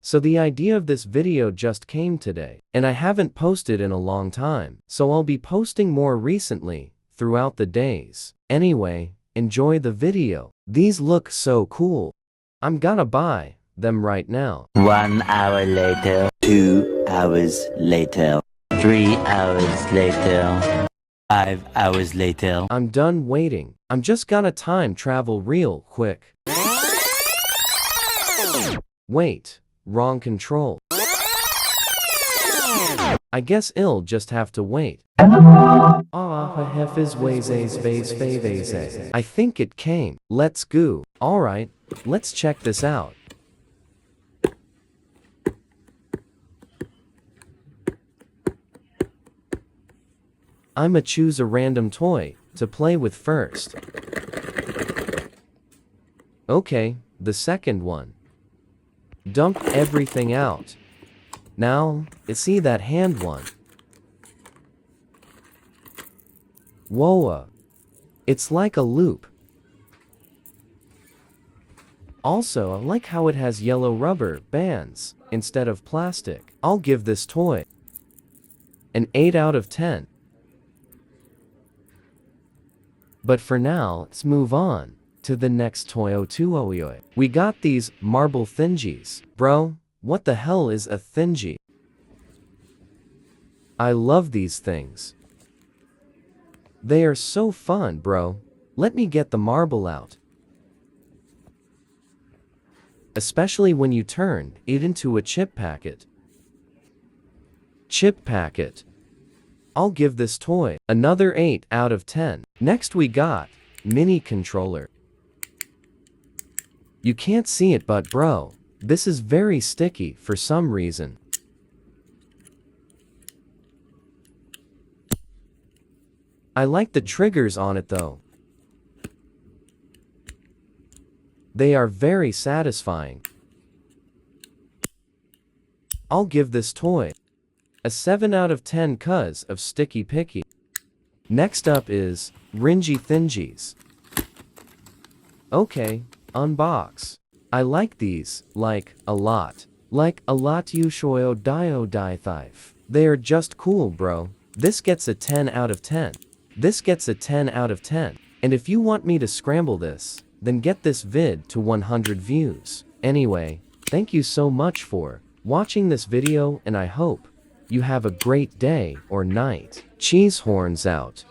So the idea of this video just came today, and I haven't posted in a long time, so I'll be posting more recently, throughout the days. Anyway, enjoy the video. These look so cool. I'm gonna buy them right now. 1 hour later, 2 hours later, 3 hours later, 5 hours later. I'm done waiting. I'm just gonna time travel real quick. Wait, wrong control. I guess I'll just have to wait. I think it came. Let's go. Alright, let's check this out. I'ma choose a random toy to play with first. Okay, the second one. Dump everything out. Now, see that hand one. Whoa, it's like a loop. Also, I like how it has yellow rubber bands instead of plastic. I'll give this toy an 8 out of 10. But for now, let's move on to the next toy. We got these marble thingies. Bro, what the hell is a thingy? I love these things. They are so fun, bro. Let me get the marble out. Especially when you turn it into a chip packet. Chip packet. I'll give this toy another 8 out of 10. Next we got mini controller. You can't see it, but bro, this is very sticky for some reason. I like the triggers on it though. They are very satisfying. I'll give this toy a 7 out of 10 cuz of sticky picky. Next up is Ringy Thingies. Okay, unbox. I like these, like, a lot. Like a lot you shoyo dio di thief. They are just cool, bro. This gets a 10 out of 10. This gets a 10 out of 10. And if you want me to scramble this, then get this vid to 100 views. Anyway, thank you so much for watching this video, and I hope you have a great day or night. Cheese horns out.